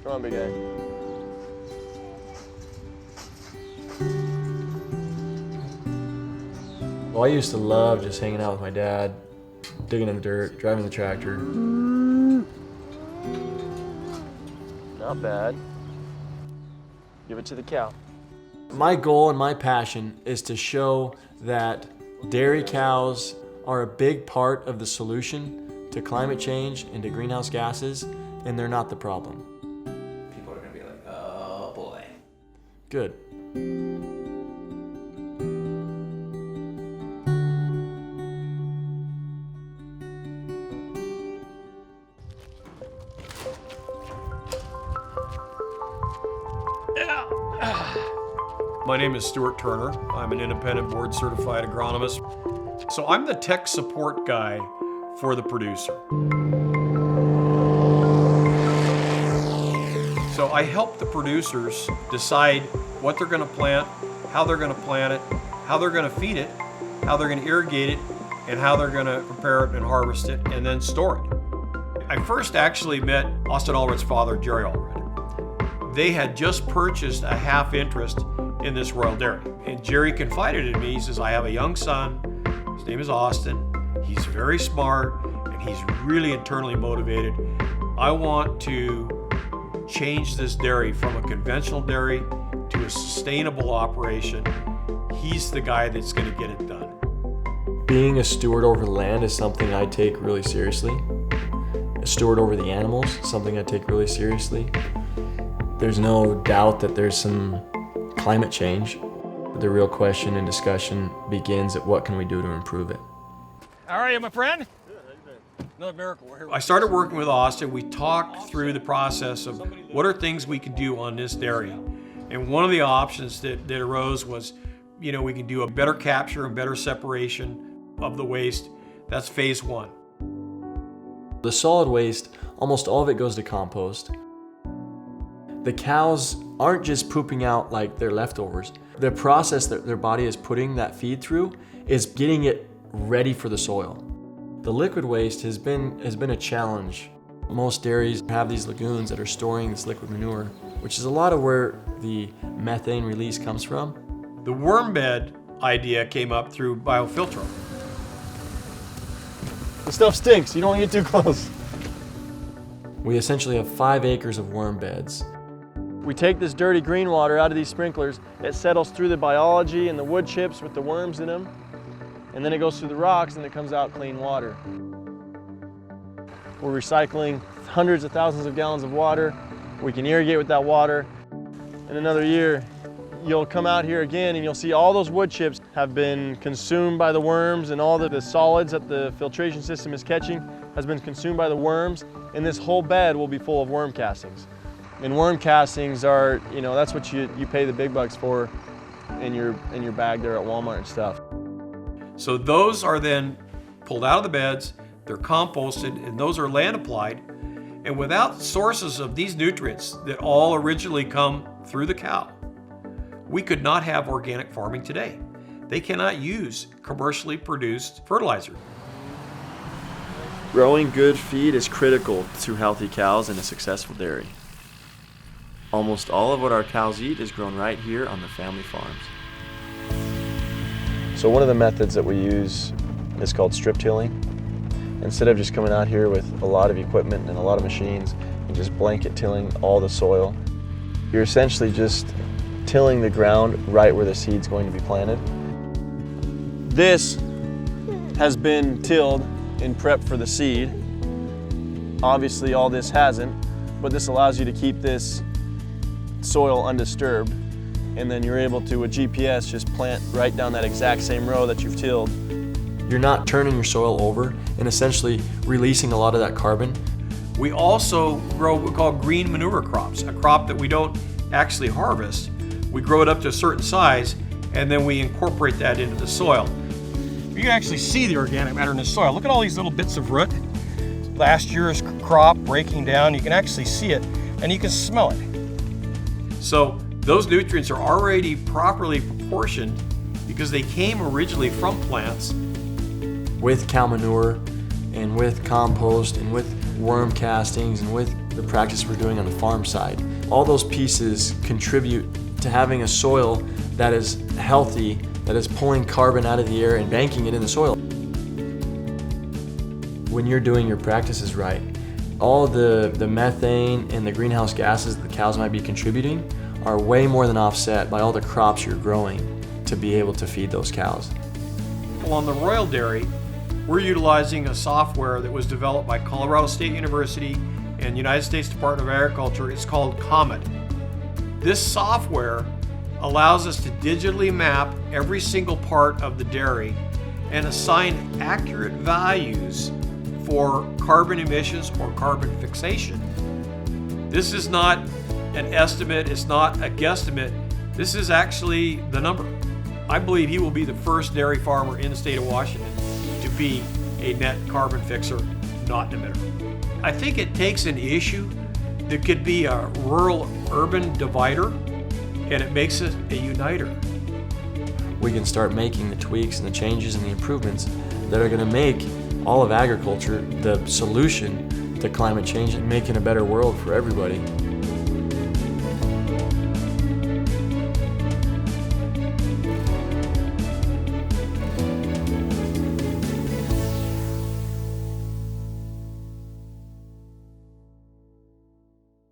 Come on, big guy. Well, I used to love just hanging out with my dad, digging in the dirt, driving the tractor. Not bad. Give it to the cow. My goal and my passion is to show that dairy cows are a big part of the solution to climate change and to greenhouse gases, and they're not the problem. People are gonna be like, oh boy. Good. My name is Stuart Turner. I'm an independent board certified agronomist. So I'm the tech support guy for the producer. So I help the producers decide what they're going to plant, how they're going to plant it, how they're going to feed it, how they're going to irrigate it, and how they're going to prepare it and harvest it and then store it. I first actually met Austin Allred's father, Jerry Allred. They had just purchased a half interest in this World Dairy. And Jerry confided in me, he says, I have a young son, his name is Austin, he's very smart, and he's really internally motivated. I want to change this dairy from a conventional dairy to a sustainable operation. He's the guy that's gonna get it done. Being a steward over the land is something I take really seriously. A steward over the animals, something I take really seriously. There's no doubt that there's some climate change. The real question and discussion begins at what can we do to improve it. How are you, my friend? Good, how you been? Another miracle. We're here. I started working with Austin. We talked through the process of what are things we can do on this dairy. And one of the options that arose was, you know, we can do a better capture and better separation of the waste. That's phase one. The solid waste, almost all of it goes to compost. The cows aren't just pooping out like their leftovers. The process that their body is putting that feed through is getting it ready for the soil. The liquid waste has been a challenge. Most dairies have these lagoons that are storing this liquid manure, which is a lot of where the methane release comes from. The worm bed idea came up through BioFiltro. The stuff stinks, you don't want to get too close. We essentially have 5 acres of worm beds. We take this dirty green water out of these sprinklers, it settles through the biology and the wood chips with the worms in them, and then it goes through the rocks and it comes out clean water. We're recycling hundreds of thousands of gallons of water. We can irrigate with that water. In another year, you'll come out here again and you'll see all those wood chips have been consumed by the worms, and all the solids that the filtration system is catching has been consumed by the worms, and this whole bed will be full of worm castings. And worm castings are, you know, that's what you pay the big bucks for in your bag there at Walmart and stuff. So those are then pulled out of the beds, they're composted, and those are land applied. And without sources of these nutrients that all originally come through the cow, we could not have organic farming today. They cannot use commercially produced fertilizer. Growing good feed is critical to healthy cows and a successful dairy. Almost all of what our cows eat is grown right here on the family farms. So one of the methods that we use is called strip tilling. Instead of just coming out here with a lot of equipment and a lot of machines and just blanket tilling all the soil, you're essentially just tilling the ground right where the seed's going to be planted. This has been tilled in prep for the seed. Obviously all this hasn't, but this allows you to keep this soil undisturbed, and then you're able to, with GPS, just plant right down that exact same row that you've tilled. You're not turning your soil over and essentially releasing a lot of that carbon. We also grow what we call green manure crops, a crop that we don't actually harvest. We grow it up to a certain size, and then we incorporate that into the soil. You can actually see the organic matter in the soil. Look at all these little bits of root. Last year's crop breaking down, you can actually see it, and you can smell it. So those nutrients are already properly proportioned because they came originally from plants. With cow manure and with compost and with worm castings and with the practice we're doing on the farm side. All those pieces contribute to having a soil that is healthy, that is pulling carbon out of the air and banking it in the soil. When you're doing your practices right, all the methane and the greenhouse gases the cows might be contributing are way more than offset by all the crops you're growing to be able to feed those cows. Well, on the Royal Dairy, we're utilizing a software that was developed by Colorado State University and United States Department of Agriculture. It's called Comet. This software allows us to digitally map every single part of the dairy and assign accurate values for carbon emissions or carbon fixation. This is not an estimate, it's not a guesstimate, this is actually the number. I believe he will be the first dairy farmer in the state of Washington to be a net carbon fixer, not an emitter. I think it takes an issue that could be a rural-urban divider, and it makes it a uniter. We can start making the tweaks and the changes and the improvements that are going to make all of agriculture the solution to climate change and making a better world for everybody.